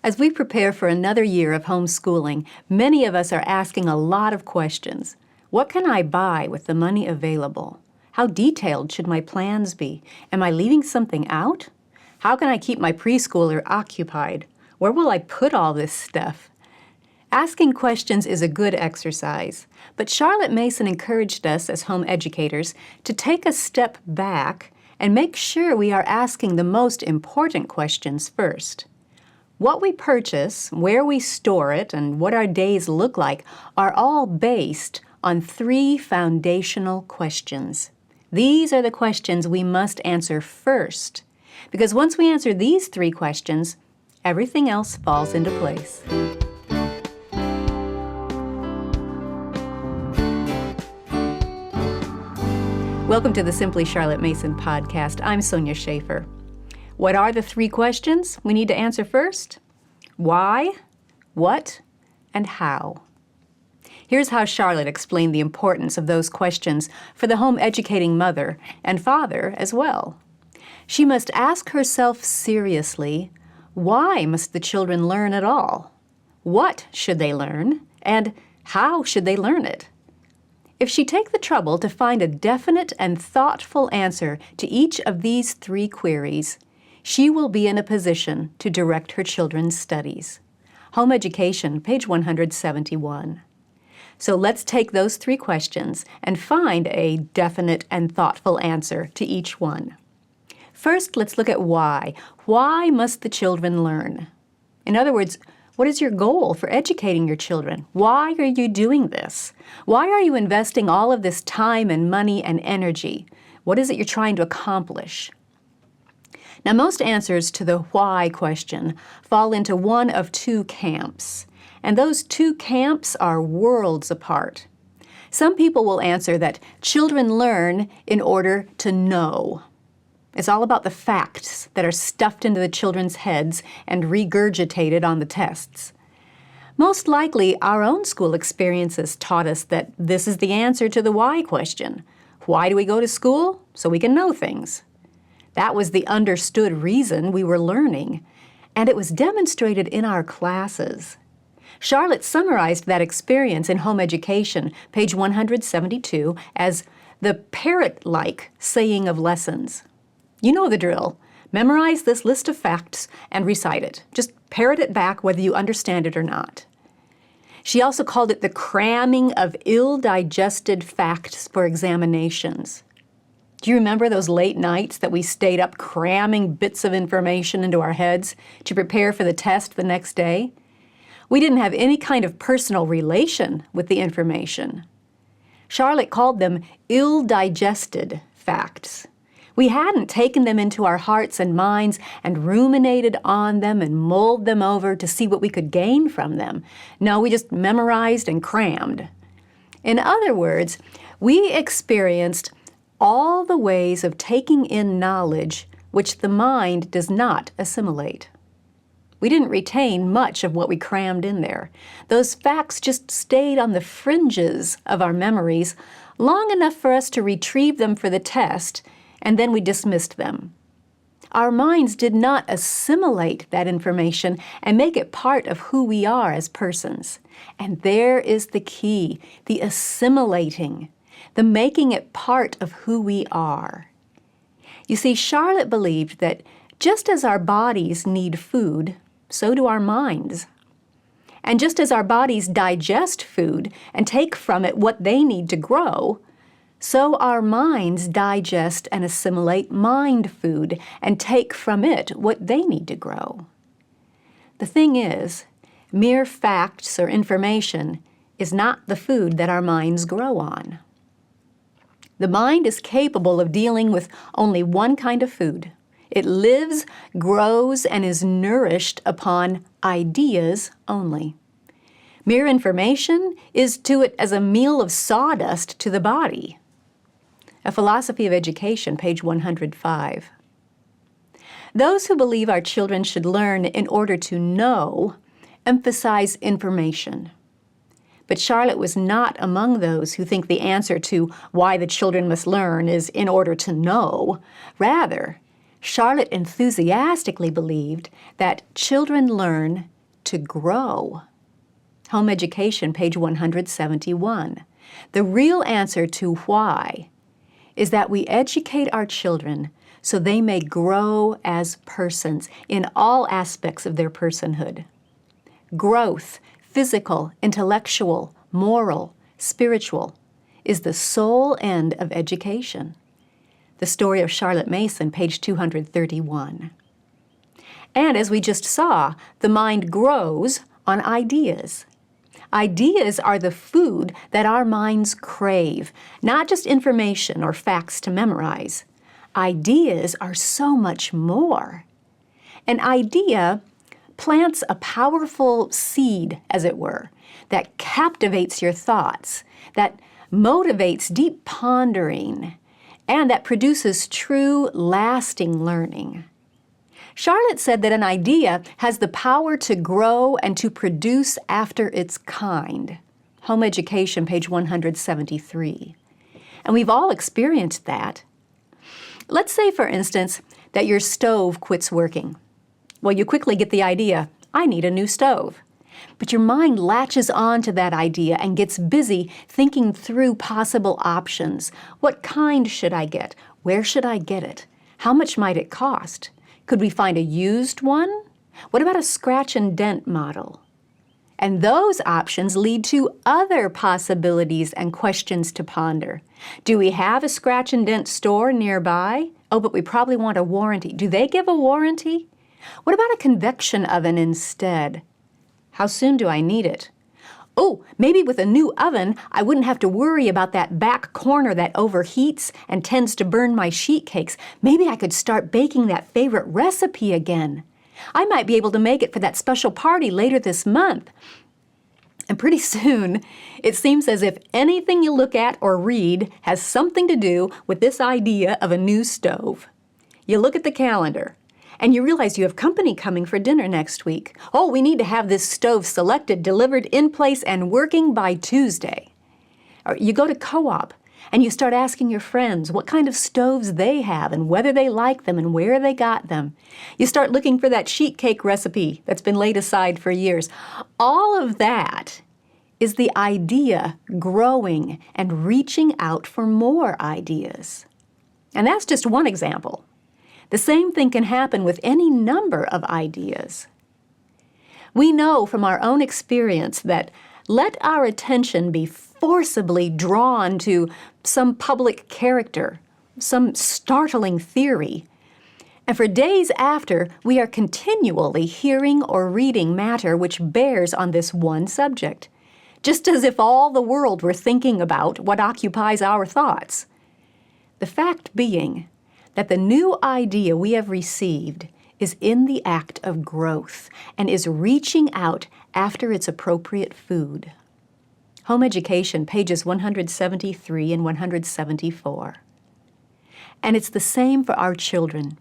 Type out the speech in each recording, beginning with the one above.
As we prepare for another year of homeschooling, many of us are asking a lot of questions. What can I buy with the money available? How detailed should my plans be? Am I leaving something out? How can I keep my preschooler occupied? Where will I put all this stuff? Asking questions is a good exercise, but Charlotte Mason encouraged us as home educators to take a step back and make sure we are asking the most important questions first. What we purchase, where we store it, and what our days look like are all based on 3 foundational questions. These are the questions we must answer first, because once we answer these 3 questions, everything else falls into place. Welcome to the Simply Charlotte Mason podcast. I'm Sonia Schaefer. What are the 3 questions we need to answer first? Why, what, and how? Here's how Charlotte explained the importance of those questions for the home educating mother and father as well. She must ask herself seriously, why must the children learn at all? What should they learn? And how should they learn it? If she take the trouble to find a definite and thoughtful answer to each of these 3 queries, she will be in a position to direct her children's studies. Home Education, page 171. So let's take those 3 questions and find a definite and thoughtful answer to each one. First, let's look at why. Why must the children learn? In other words, what is your goal for educating your children? Why are you doing this? Why are you investing all of this time and money and energy? What is it you're trying to accomplish? Now, most answers to the why question fall into one of 2 camps, and those 2 camps are worlds apart. Some people will answer that children learn in order to know. It's all about the facts that are stuffed into the children's heads and regurgitated on the tests. Most likely, our own school experiences taught us that this is the answer to the why question. Why do we go to school? So we can know things. That was the understood reason we were learning, and it was demonstrated in our classes. Charlotte summarized that experience in Home Education, page 172, as the parrot-like saying of lessons. You know the drill. Memorize this list of facts and recite it. Just parrot it back whether you understand it or not. She also called it the cramming of ill-digested facts for examinations. Do you remember those late nights that we stayed up cramming bits of information into our heads to prepare for the test the next day? We didn't have any kind of personal relation with the information. Charlotte called them ill-digested facts. We hadn't taken them into our hearts and minds and ruminated on them and mulled them over to see what we could gain from them. No, we just memorized and crammed. In other words, we experienced all the ways of taking in knowledge which the mind does not assimilate. We didn't retain much of what we crammed in there. Those facts just stayed on the fringes of our memories long enough for us to retrieve them for the test, and then we dismissed them. Our minds did not assimilate that information and make it part of who we are as persons. And there is the key, the assimilating, the making it part of who we are. You see, Charlotte believed that just as our bodies need food, so do our minds. And just as our bodies digest food and take from it what they need to grow, so our minds digest and assimilate mind food and take from it what they need to grow. The thing is, mere facts or information is not the food that our minds grow on. The mind is capable of dealing with only one kind of food. It lives, grows, and is nourished upon ideas only. Mere information is to it as a meal of sawdust to the body. A Philosophy of Education, page 105. Those who believe our children should learn in order to know emphasize information. But Charlotte was not among those who think the answer to why the children must learn is in order to know. Rather, Charlotte enthusiastically believed that children learn to grow. Home Education, page 171. The real answer to why is that we educate our children so they may grow as persons in all aspects of their personhood. Growth, physical, intellectual, moral, spiritual, is the sole end of education. The Story of Charlotte Mason, page 231. And as we just saw, the mind grows on ideas. Ideas are the food that our minds crave, not just information or facts to memorize. Ideas are so much more. An idea plants a powerful seed, as it were, that captivates your thoughts, that motivates deep pondering, and that produces true, lasting learning. Charlotte said that an idea has the power to grow and to produce after its kind. Home Education, page 173. And we've all experienced that. Let's say, for instance, that your stove quits working. Well, you quickly get the idea, I need a new stove. But your mind latches on to that idea and gets busy thinking through possible options. What kind should I get? Where should I get it? How much might it cost? Could we find a used one? What about a scratch and dent model? And those options lead to other possibilities and questions to ponder. Do we have a scratch and dent store nearby? Oh, but we probably want a warranty. Do they give a warranty? What about a convection oven instead? How soon do I need it? Oh, maybe with a new oven, I wouldn't have to worry about that back corner that overheats and tends to burn my sheet cakes. Maybe I could start baking that favorite recipe again. I might be able to make it for that special party later this month. And pretty soon, it seems as if anything you look at or read has something to do with this idea of a new stove. You look at the calendar, and you realize you have company coming for dinner next week. Oh, we need to have this stove selected, delivered in place, and working by Tuesday. Or you go to co-op, and you start asking your friends what kind of stoves they have and whether they like them and where they got them. You start looking for that sheet cake recipe that's been laid aside for years. All of that is the idea growing and reaching out for more ideas. And that's just one example. The same thing can happen with any number of ideas. We know from our own experience that let our attention be forcibly drawn to some public character, some startling theory, and for days after, we are continually hearing or reading matter which bears on this one subject, just as if all the world were thinking about what occupies our thoughts. The fact being that the new idea we have received is in the act of growth and is reaching out after its appropriate food. Home Education, pages 173 and 174. And it's the same for our children.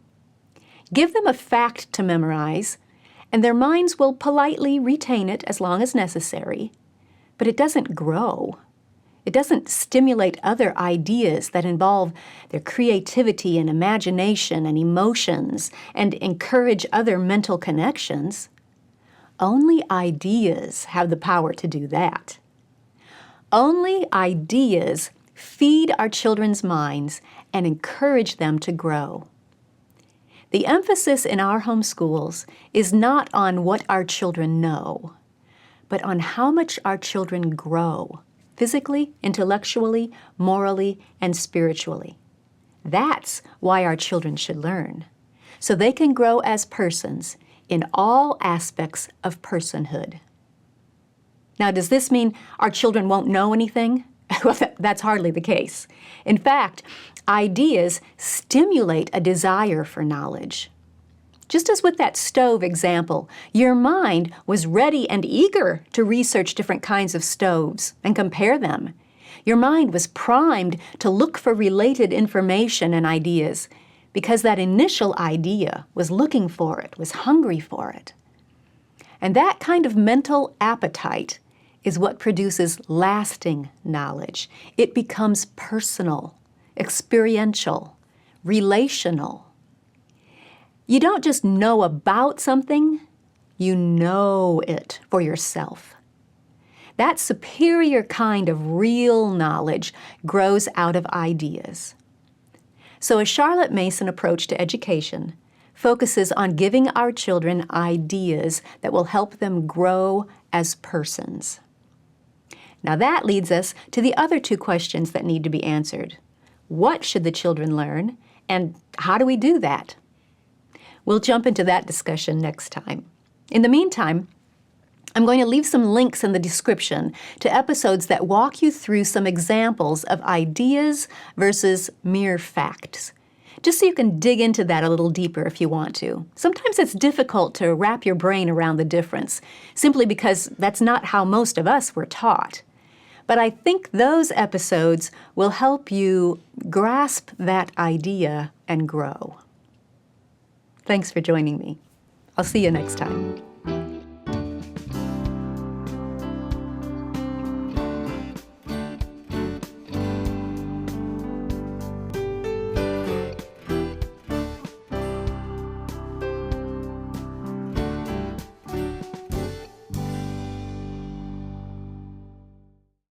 Give them a fact to memorize, and their minds will politely retain it as long as necessary, but it doesn't grow. It doesn't stimulate other ideas that involve their creativity and imagination and emotions and encourage other mental connections. Only ideas have the power to do that. Only ideas feed our children's minds and encourage them to grow. The emphasis in our home schools is not on what our children know, but on how much our children grow, physically, intellectually, morally, and spiritually. That's why our children should learn, so they can grow as persons in all aspects of personhood. Now, does this mean our children won't know anything? Well, that's hardly the case. In fact, ideas stimulate a desire for knowledge. Just as with that stove example, your mind was ready and eager to research different kinds of stoves and compare them. Your mind was primed to look for related information and ideas because that initial idea was looking for it, was hungry for it. And that kind of mental appetite is what produces lasting knowledge. It becomes personal, experiential, relational. You don't just know about something, you know it for yourself. That superior kind of real knowledge grows out of ideas. So a Charlotte Mason approach to education focuses on giving our children ideas that will help them grow as persons. Now that leads us to the other two questions that need to be answered. What should the children learn, and how do we do that? We'll jump into that discussion next time. In the meantime, I'm going to leave some links in the description to episodes that walk you through some examples of ideas versus mere facts, just so you can dig into that a little deeper if you want to. Sometimes it's difficult to wrap your brain around the difference, simply because that's not how most of us were taught. But I think those episodes will help you grasp that idea and grow. Thanks for joining me. I'll see you next time.